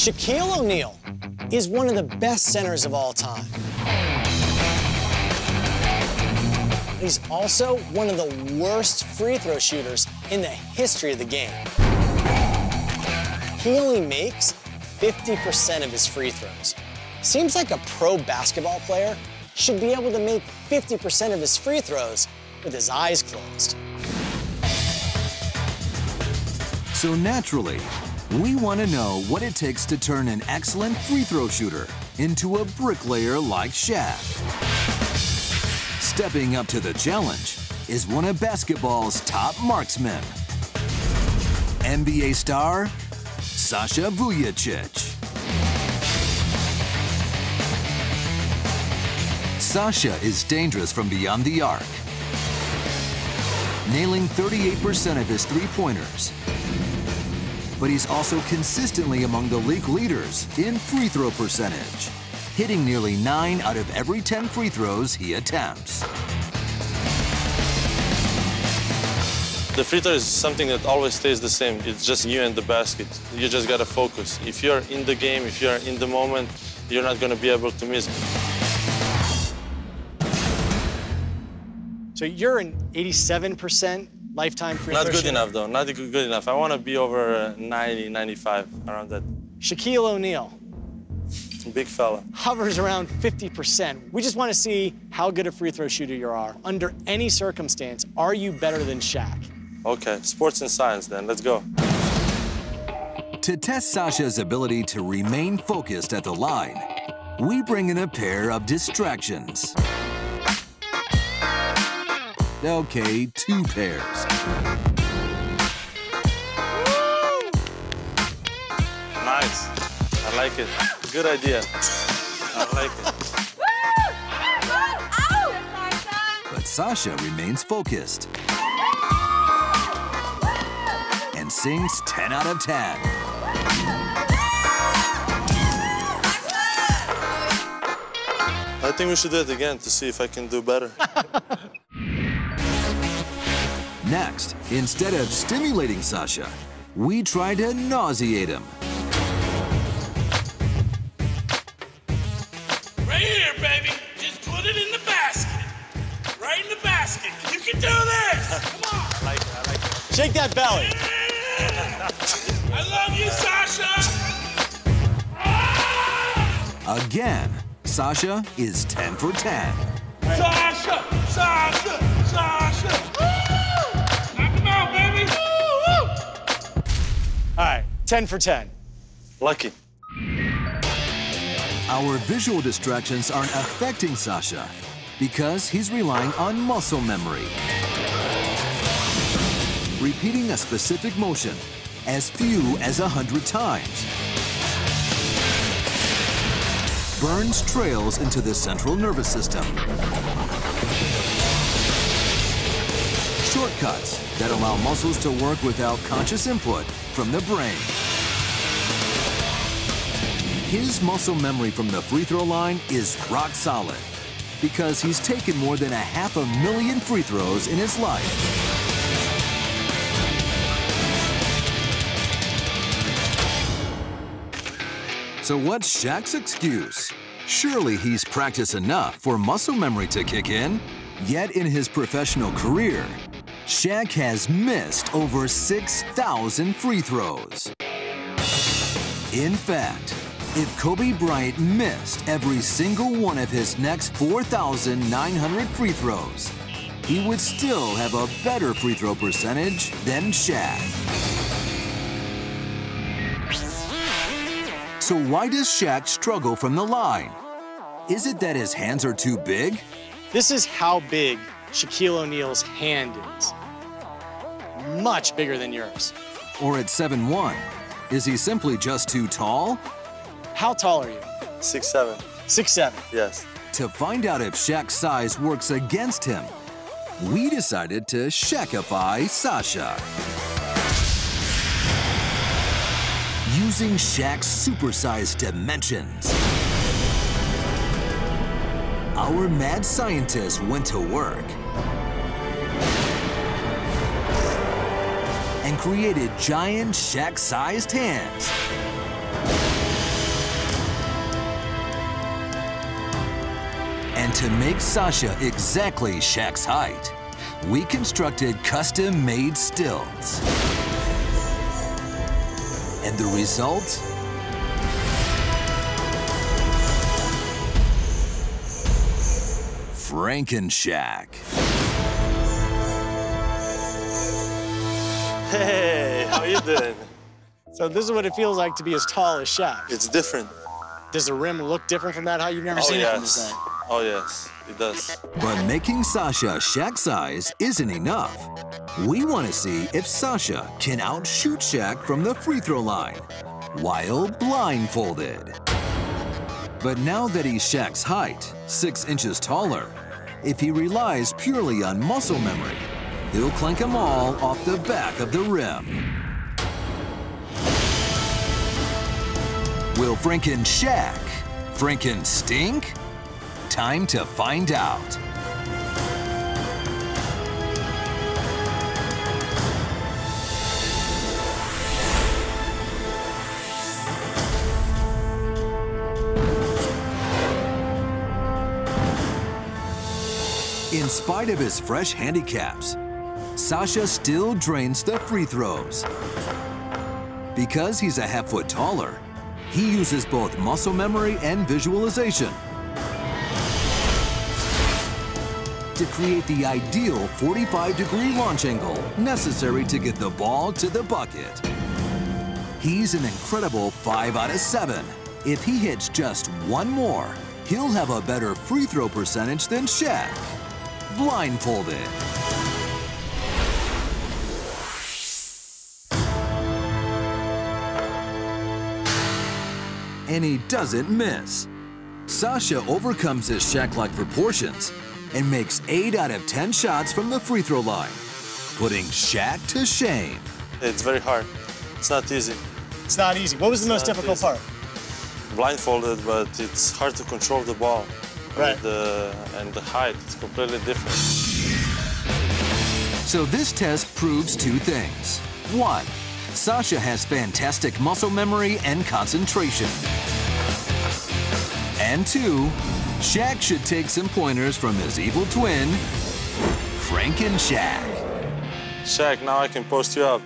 Shaquille O'Neal is one of the best centers of all time. He's also one of the worst free throw shooters in the history of the game. He only makes 50% of his free throws. Seems like a pro basketball player should be able to make 50% of his free throws with his eyes closed. So naturally, we want to know what it takes to turn an excellent free throw shooter into a bricklayer like Shaq. Stepping up to the challenge is one of basketball's top marksmen, NBA star Sasha Vujacic. Sasha is dangerous from beyond the arc, nailing 38% of his three-pointers. But he's also consistently among the league leaders in free throw percentage, hitting nearly 9 out of every 10 free throws he attempts. The free throw is something that always stays the same. It's just you and the basket. You just gotta focus. If you're in the game, if you're in the moment, you're not gonna be able to miss. So you're an 87% lifetime free throw Not good shooter? enough, though. Not good enough. I want to be over 90, 95, around that. Shaquille O'Neal Big fella. hovers around 50%. We just want to see how good a free throw shooter you are. Under any circumstance, are you better than Shaq? Okay, sports and science then. Let's go. To test Sasha's ability to remain focused at the line, we bring in a pair of distractions. Okay, 2 pairs. Nice. I like it. Good idea. I like it. But Sasha remains focused and sings 10 out of 10. I think we should do it again to see if I can do better. Next, instead of stimulating Sasha, we try to nauseate him. Right here, baby. Just put it in the basket. Right in the basket. You can do this. Come on. I like it. I like it. Shake that belly. Yeah. I love you, Sasha. Again, Sasha is 10 for 10. Sasha, Sasha, Sasha. Knock him out, baby. All right, 10 for 10. Lucky. Our visual distractions aren't affecting Sasha because he's relying on muscle memory. Repeating a specific motion as few as 100 times burns trails into the central nervous system. Shortcuts that allow muscles to work without conscious input from the brain. His muscle memory from the free throw line is rock solid because he's taken more than 500,000 free throws in his life. So what's Shaq's excuse? Surely he's practiced enough for muscle memory to kick in. Yet in his professional career, Shaq has missed over 6,000 free throws. In fact, if Kobe Bryant missed every single one of his next 4,900 free throws, he would still have a better free throw percentage than Shaq. So why does Shaq struggle from the line? Is it that his hands are too big? This is how big Shaquille O'Neal's hand is. Much bigger than yours. Or at 7'1", is he simply just too tall? How tall are you? 6'7". 6'7". Yes. To find out if Shaq's size works against him, we decided to Shaqify Sasha. Using Shaq's supersized dimensions, our mad scientists went to work and created giant Shaq-sized hands And to make Sasha exactly Shaq's height, we constructed custom-made stilts. And the result? Franken-Shaq. Hey, how you doing? So this is what it feels like to be as tall as Shaq. It's different. Does the rim look different from that? How you've never seen it from the side? Oh, yes, it does. But making Sasha Shaq's size isn't enough. We want to see if Sasha can outshoot Shaq from the free throw line while blindfolded. But now that he's Shaq's height, 6 inches taller, if he relies purely on muscle memory, he'll clank them all off the back of the rim. Will Franken-Shaq Franken-stink? Time to find out. In spite of his fresh handicaps, Sasha still drains the free throws. Because he's a half foot taller, he uses both muscle memory and visualization to create the ideal 45-degree launch angle necessary to get the ball to the bucket. He's an incredible 5 out of 7. If he hits just one more, he'll have a better free throw percentage than Shaq. Blindfolded. And he doesn't miss. Sasha overcomes his Shaq-like proportions and makes 8 out of 10 shots from the free throw line, putting Shaq to shame. It's very hard. It's not easy. It's not easy. What was the most difficult part? Blindfolded, but it's hard to control the ball. Right. And the height is completely different. So this test proves 2 things. 1, Sasha has fantastic muscle memory and concentration. And 2, Shaq should take some pointers from his evil twin, Franken-Shaq. Shaq, now I can post you up.